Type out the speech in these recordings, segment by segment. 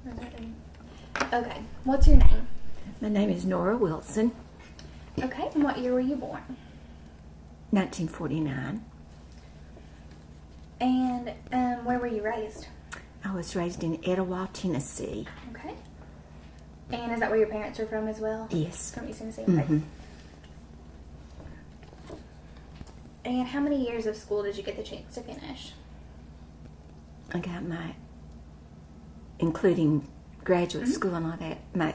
Okay, what's your name? My name is Nora Wilson, Okay, and what year were you born? 1949. And where were you raised? I was raised in Etowah, Tennessee. Okay. And is that where your parents are from as well? Yes. From East Tennessee? Mm-hmm. And how many years of school did you get the chance to finish? I got my, including graduate school and all that, my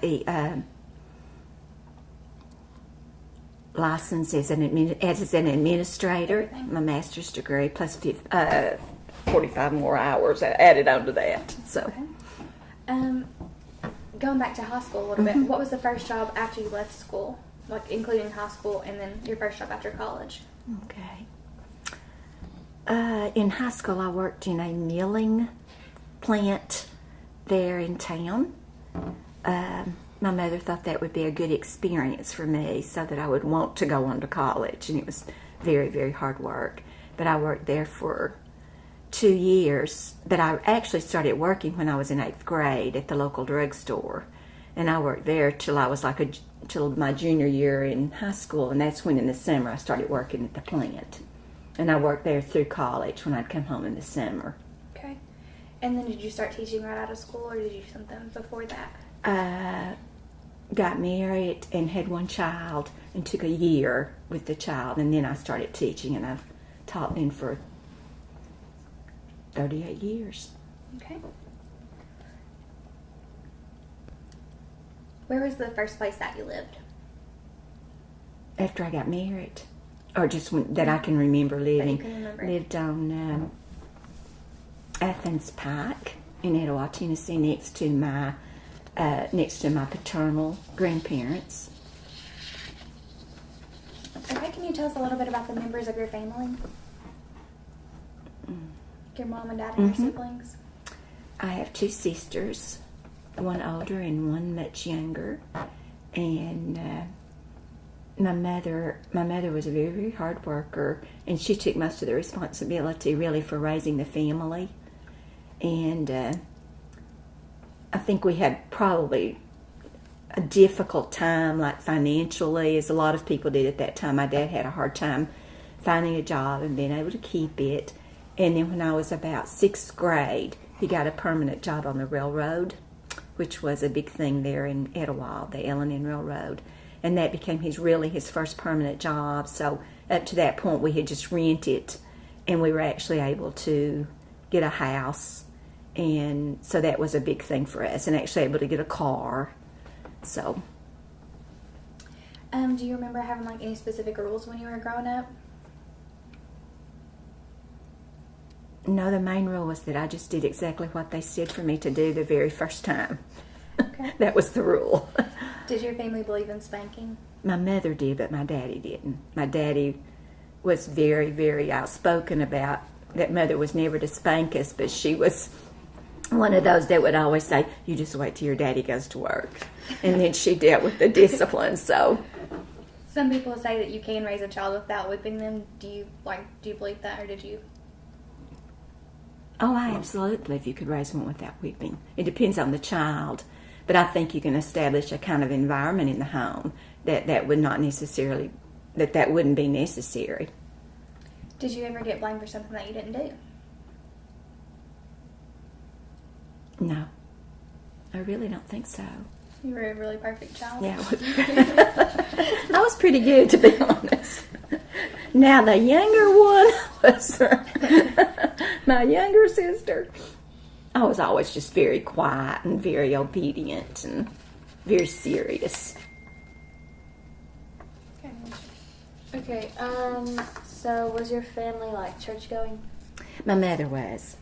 license as an administrator, Everything. my master's degree, plus 45 more hours added onto that. So, Okay. Going back to high school a little bit, what was the first job after you left school? Like, including high school and then your first job after college? okay. In high school, I worked in a milling plant there in town. My mother thought that would be a good experience for me so that I would want to go on to college, and it was very, very hard work. But I worked there for 2 years, but I actually started working when I was in 8th grade at the local drugstore, and I worked there till I was till my junior year in high school, and that's when in the summer I started working at the plant. And I worked there through college when I'd come home in the summer. Okay. And then did you start teaching right out of school, or did you do something before that? Got married and had one child and took a year with the child, and then I started teaching, and I've taught then for 38 years. Okay. Where was the first place that you lived? After I got married, or just that I can remember living. That you can remember. Lived on Athens Pike in Etowah, Tennessee, next to my paternal grandparents. Okay, can you tell us a little bit about the members of your family? Your mom and dad and your siblings? I have 2 sisters, one older and one much younger, and my mother was a very, very hard worker, and she took most of the responsibility really for raising the family. And I think we had probably a difficult time, like financially, as a lot of people did at that time. My dad had a hard time finding a job and being able to keep it. And then when I was about 6th grade, he got a permanent job on the railroad, which was a big thing there in Etowah, the L&N Railroad. And that became his first permanent job. So up to that point, we had just rented, and we were actually able to get a house. And so that was a big thing for us, and actually able to get a car. So. Do you remember having like any specific rules when you were growing up? No, the main rule was that I just did exactly what they said for me to do the very first time. Okay. That was the rule. Did your family believe in spanking? My mother did, but my daddy didn't. My daddy was very, very outspoken about that mother was never to spank us, but she was one of those that would always say, "You just wait till your daddy goes to work." And then she dealt with the discipline, so. Some people say that you can raise a child without whipping them. Do you believe that, or did you? Oh, I absolutely believe you could raise one without whipping. It depends on the child. But I think you can establish a kind of environment in the home that would not necessarily, that wouldn't be necessary. Did you ever get blamed for something that you didn't do? No. I really don't think so. You were a really perfect child. Yeah, I was pretty good, to be honest. Now, the younger one was my younger sister. I was always just very quiet and very obedient and very serious. Okay, so was your family like church going? My mother was.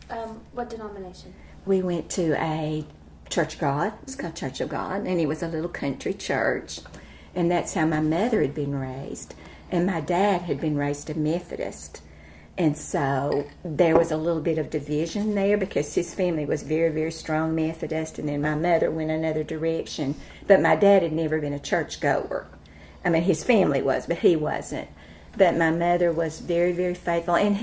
What denomination? We went to a Church of God. It's called Church of God, and it was a little country church. And that's how my mother had been raised. And my dad had been raised a Methodist. And so there was a little bit of division there because his family was very, very strong Methodist, and then my mother went another direction. But my dad had never been a churchgoer. I mean, his family was, but he wasn't. But my mother was very, very faithful, and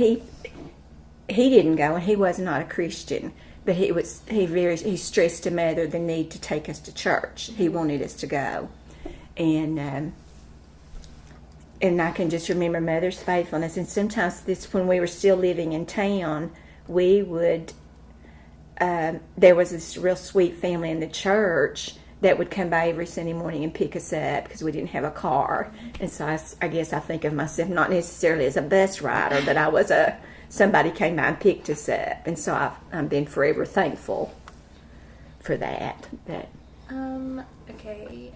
he didn't go, and he was not a Christian. But he stressed to Mother the need to take us to church. He wanted us to go, and I can just remember Mother's faithfulness. And sometimes when we were still living in town, we would. There was this real sweet family in the church that would come by every Sunday morning and pick us up because we didn't have a car. And so I guess I think of myself not necessarily as a bus rider, but I was somebody came by and picked us up. And so I've been forever thankful for that. Okay.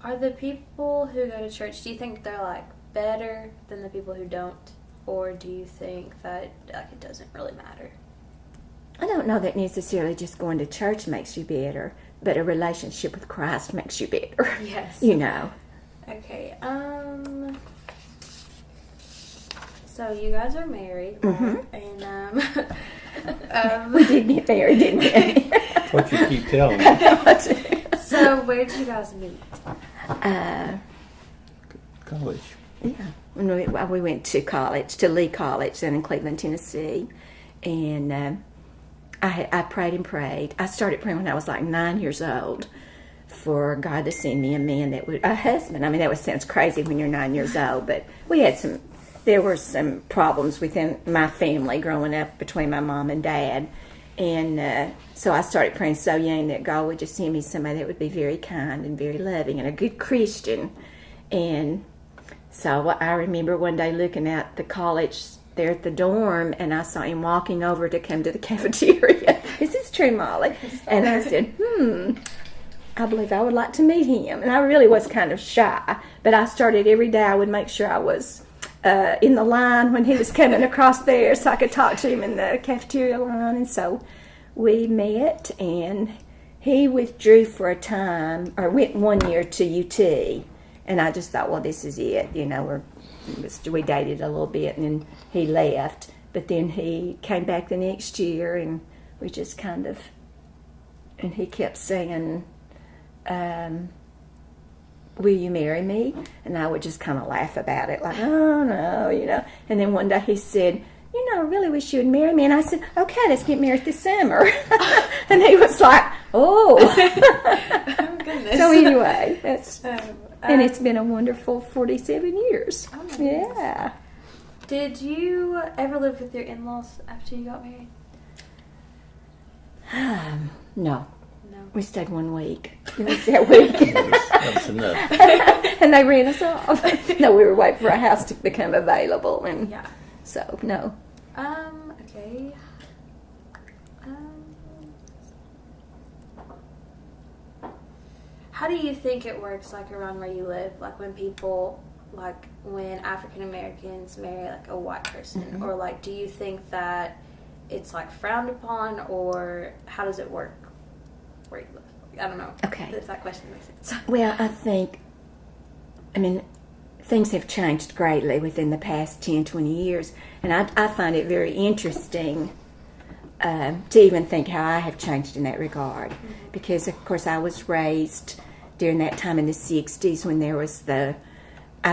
Are the people who go to church, do you think they're like better than the people who don't? Or do you think that like it doesn't really matter? I don't know that necessarily just going to church makes you better, but a relationship with Christ makes you better. Yes. You know. Okay. So you guys are married, Mm-hmm. and We did get married, didn't we? What you keep telling me. so where did you guys meet? College. Yeah. When we went to college, to Lee College, down in Cleveland, Tennessee, and I prayed and prayed. I started praying when I was like 9 years old for God to send me a man a husband. I mean, that sounds crazy when you're 9 years old, but there were some problems within my family growing up between my mom and dad. And so I started praying so young that God would just send me somebody that would be very kind and very loving and a good Christian. And so I remember one day looking at the college there at the dorm, and I saw him walking over to come to the cafeteria. Is this true, Molly? And I said, I believe I would like to meet him. And I really was kind of shy, but I started every day. I would make sure I was in the line when he was coming across there so I could talk to him in the cafeteria line. And so we met, and he withdrew for a time, or went 1 year to UT. And I just thought, well, this is it. You know, we dated a little bit, and then he left. But then he came back the next year, and we just kind of, and he kept saying, will you marry me? And I would just kind of laugh about it, like, oh, no, you know. And then one day he said, you know, I really wish you would marry me. And I said, okay, let's get married this summer. And he was like, oh. Oh, goodness. So anyway, and it's been a wonderful 47 years. Oh my goodness. Yeah. Did you ever live with your in-laws after you got married? No. No. We stayed 1 week. It was that week. That's enough. And they ran us off. No, we were waiting for a house to become available. And Yeah. so, no. Okay. How do you think it works, like, around where you live? Like, when African Americans marry, like, a white person? Mm-hmm. Or, like, do you think that it's, like, frowned upon? Or how does it work where you live? I don't know. Okay. If that question makes sense. Well, I mean, things have changed greatly within the past 10, 20 years. And I find it very interesting to even think how I have changed in that regard. Mm-hmm. Because, of course, I was raised during that time in the 60s when there was I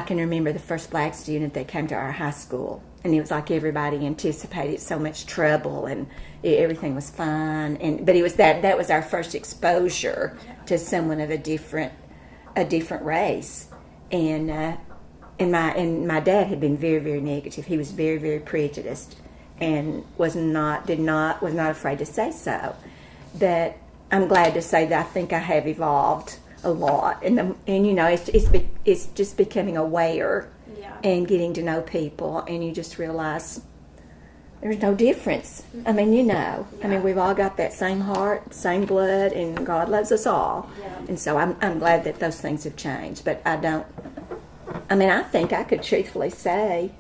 can remember the first black student that came to our high school. And it was like everybody anticipated so much trouble, and everything was fine. But it was that was our first exposure to someone of a different race. And my dad had been very, very negative. He was very, very prejudiced, and was not afraid to say so. But I'm glad to say that I think I have evolved a lot, and you know, it's just becoming aware. Yeah. And getting to know people, and you just realize there's no difference. I mean, you know, I mean, we've all got that same heart, same blood, and God loves us all. Yeah. And so I'm glad that those things have changed. But I think I could truthfully say,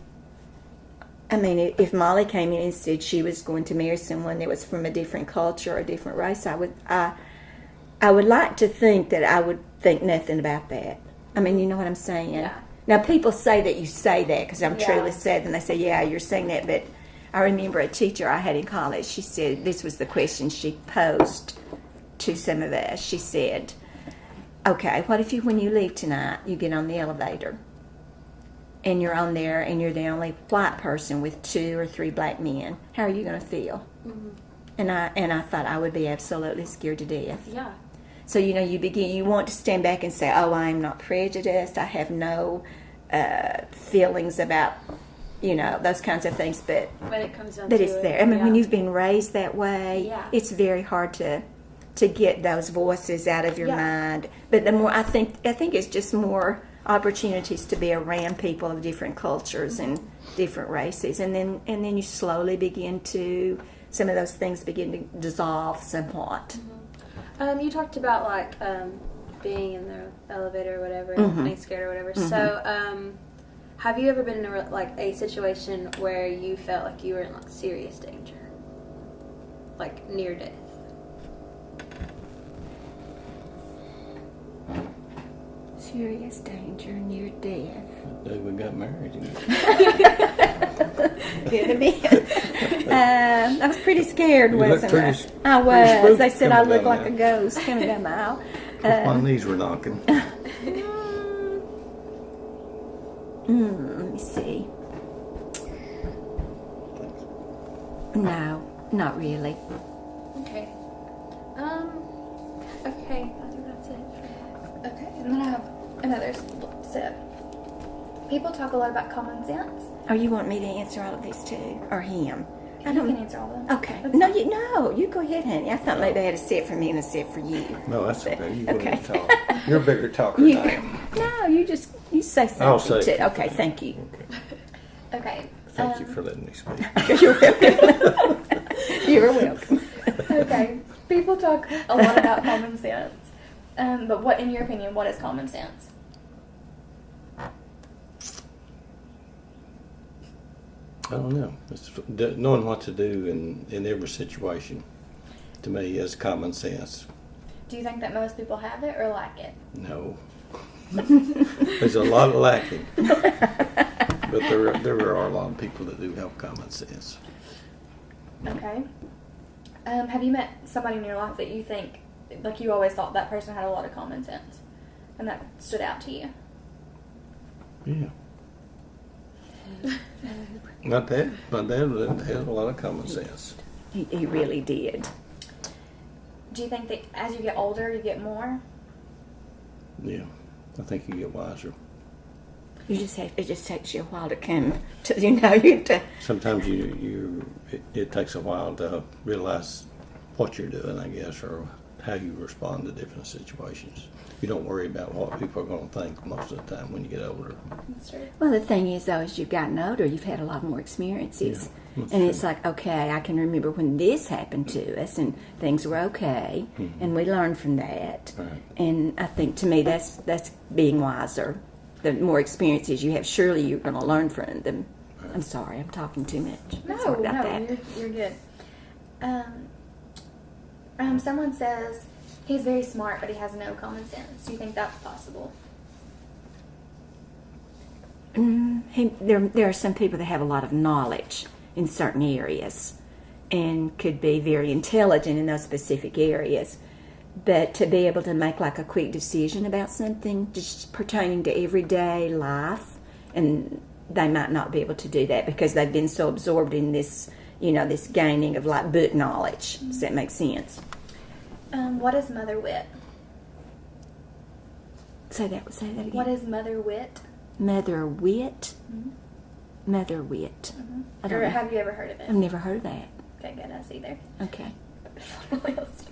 I mean, if Molly came in and said she was going to marry someone that was from a different culture or a different race, I would like to think that I would think nothing about that. I mean, you know what I'm saying? Yeah. Now, people say that you say that because I'm Yeah. truly sad, and they say, yeah, you're saying that. But I remember a teacher I had in college, she said, this was the question she posed to some of us. She said, okay, what if when you leave tonight, you get on the elevator and you're on there and you're the only white person with 2 or 3 black men, how are you going to feel? Mm-hmm. And I thought I would be absolutely scared to death. Yeah. So, you want to stand back and say, oh, I'm not prejudiced, I have no feelings about, those kinds of things, but When it comes down that to it's it, there. I mean, when yeah. you've been raised that way, Yeah. it's very hard to get those voices out of your Yeah. mind. But the more I think it's just more opportunities to be around people of different cultures and different races, and then you slowly begin to, some of those things begin to dissolve somewhat. You talked about being in the elevator or whatever, and being scared or whatever. So, have you ever been in a situation where you felt like you were in serious danger, like near death? Serious danger, near death. The day we got married. Could have been. I was pretty scared, You looked wasn't I? pretty I was. spooky They said I coming looked down like a there. ghost coming down the aisle. My knees were knocking. Let me see. No, not really. Okay. Okay. I think that's it. Okay, and then I have another set. People talk a lot about common sense. Or you want me to answer all of these too, or him? You can answer all of them. Okay. That's No, fine. you go ahead, honey. I thought maybe they had a set for me and a set for you. No, that's okay. You go ahead and Okay. talk. You're a bigger talker than I am. No, you say something I'll say too. it. Okay, thank you. Okay. Thank you for letting me speak. You're welcome. You're welcome. Okay. People talk a lot about common sense. But what, in your opinion, what is common sense? I don't know. It's knowing what to do in every situation, to me, is common sense. Do you think that most people have it or lack it? No. There's a lot of lacking. But there are a lot of people that do have common sense. Okay. Have you met somebody in your life that you think, like you always thought that person had a lot of common sense, and that stood out to you? Yeah. My dad had a lot of common sense. He really did. Do you think that as you get older, you get more? Yeah. I think you get wiser. It just takes you a while to come to, you have to. Sometimes it takes a while to realize what you're doing, I guess, or how you respond to different situations. You don't worry about what people are going to think most of the time when you get older. That's true. Well, the thing is, though, as you've gotten older, you've had a lot more experiences. Yeah, that's and true. it's like, okay, I can remember when this happened to us, and things were okay, and we learned from that. Right. And I think, to me, that's being wiser. The more experiences you have, surely you're going to learn from them. Right. I'm sorry, I'm talking too much. No, Sorry about that. you're good. Someone says he's very smart, but he has no common sense. Do you think that's possible? There are some people that have a lot of knowledge in certain areas and could be very intelligent in those specific areas. But to be able to make like a quick decision about something just pertaining to everyday life, and they might not be able to do that because they've been so absorbed in this, this gaining of like book knowledge. Does that make sense? What is mother wit? Say that again. What is mother wit? Mother wit? Mother wit. I don't Or know. have you ever heard of it? I've never heard of that. Okay, good. Us either. Okay. It's on the list.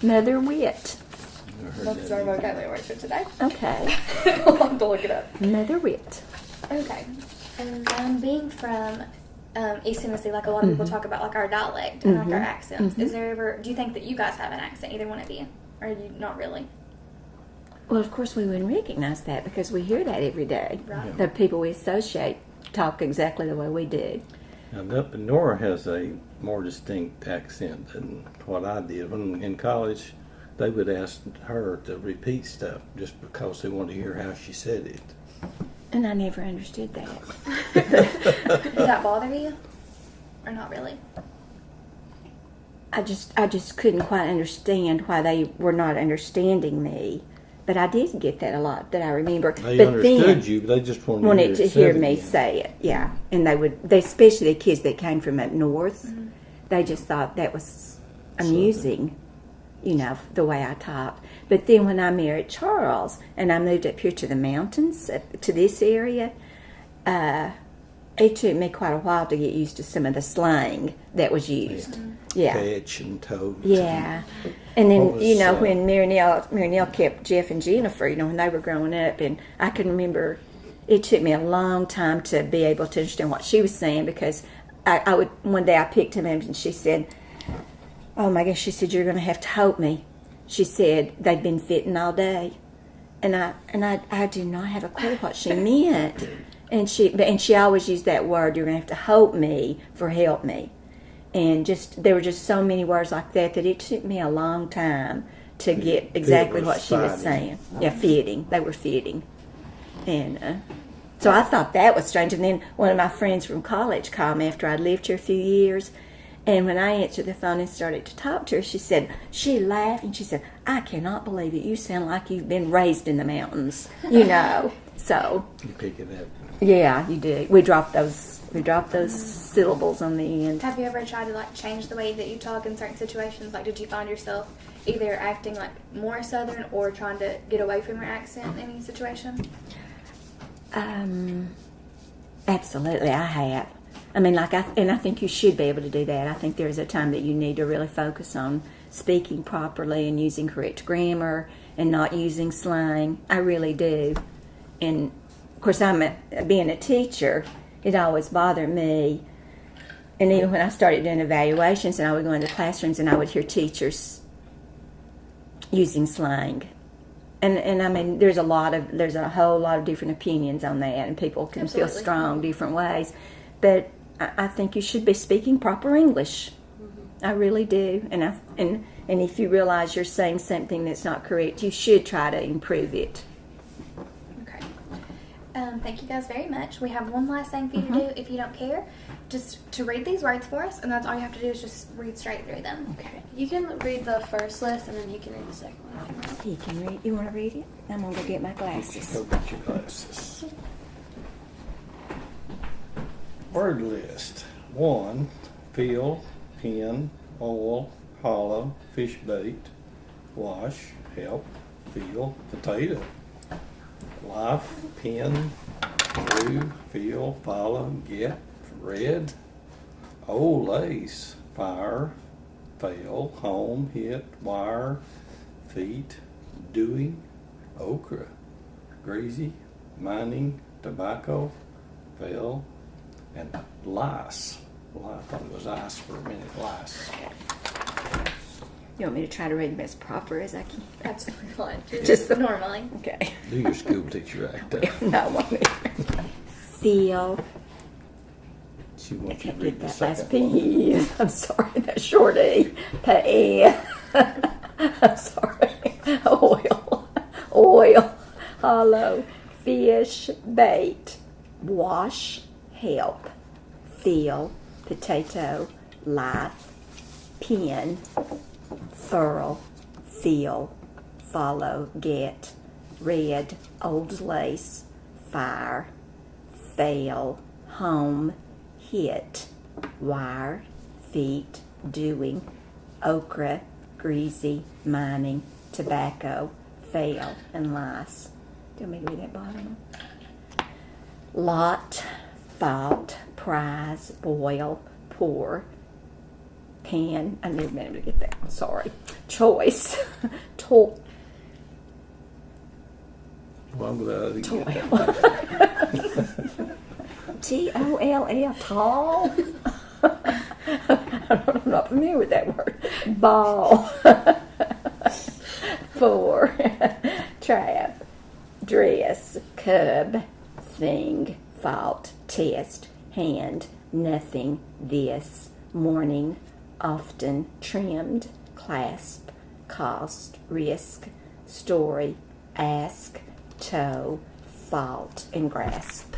Mother wit. Never heard That's that our either. vocabulary word for today. Okay. I'll have to look it up. Mother wit. Okay. And being from East Tennessee, like a lot of people talk about like our dialect and like our accents. Is there ever, do you think that you guys have an accent, either one of you? Or you not really? Well, of course we wouldn't recognize that because we hear that every day. Right. The people we associate talk exactly the way we do. And Nora has a more distinct accent than what I did. When in college, they would ask her to repeat stuff just because they wanted to hear how she said it. And I never understood that. Did that bother you? Or not really? I just couldn't quite understand why they were not understanding me But I did get that a lot, that I remember. They but understood then, you, but they just wanted to hear me again. say it, yeah. And they especially the kids that came from up north, they just thought that was amusing, you know, the way I talked. But then when I married Charles and I moved up here to the mountains, to this area, it took me quite a while to get used to some of the slang that was used. Yeah. Fetch and tote. Yeah. And then, What was, you know, when Marinelle kept Jeff and Jennifer, you know, when they were growing up, and I can remember it took me a long time to be able to understand what she was saying, because I would, one day I picked him up and she said, oh my gosh, she said, you're going to have to help me. She said, they've been fitting all day. And I do not have a clue what she meant. And she always used that word, you're going to have to help me for help me. And there were just so many words like that it took me a long time to get exactly what she was saying. Yeah, fitting. They were fitting. And so I thought that was strange. And then one of my friends from college called me after I'd lived here a few years. And when I answered the phone and started to talk to her, she laughed and she said, I cannot believe it. You sound like you've been raised in the mountains, you know. So You pick it up. yeah, you do. We dropped those syllables on the end. Have you ever tried to like change the way that you talk in certain situations? Like, did you find yourself either acting like more Southern or trying to get away from your accent in any situation? Absolutely, I have. I mean, and I think you should be able to do that. I think there's a time that you need to really focus on speaking properly and using correct grammar and not using slang. I really do. And of course, being a teacher, it always bothered me. And even when I started doing evaluations and I would go into classrooms and I would hear teachers using slang. And I mean, there's a whole lot of different opinions on that, and people can Absolutely. feel strong different ways. But I think you should be speaking proper English. I really do. And if you realize you're saying something that's not correct, you should try to improve it. Okay. Thank you guys very much. We have one last thing for you to do, if you don't care. Just to read these words for us, and that's all you have to do is just read straight through them. Okay. You can read the first list, and then you can read the second one. You can read. You want to read it? I'm going to go get my glasses. Go get your glasses. Word list. 1, fill, pin, oil, hollow, fish bait, wash, help, fill, potato. Life, pin, through, fill, follow, get, red. Old lace, fire, fail, home, hit, wire, feet, doing, okra, greasy, mining, tobacco, fail, and lice. Well, I thought it was ice for a minute, lice. You want me to try to read them as proper as I can? Absolutely fine. Just normally. Okay. Do your school teacher act up. No, mommy. Feel. She I wants you can't to get read the that last second one. P. I'm sorry, that's short E. P. I'm sorry. Oil, hollow, fish, bait, wash, help, feel, potato, life, pin, furl, feel, follow, get, red, old lace, fire, fail, home, hit, wire, feet, doing, okra, greasy, mining, tobacco, fail, and lice. Do you want me to read that bottom one? Lot, fault, prize, boil, pour, pan. I never meant to get that one, sorry. Choice, toll. Wrong with that? Toll, tall. I'm not familiar with that word. Ball. 4, trap, dress, cub, thing, fault, test, hand, nothing, this, morning, often, trimmed, clasp, cost, risk, story, ask, toe, fault, and grasp.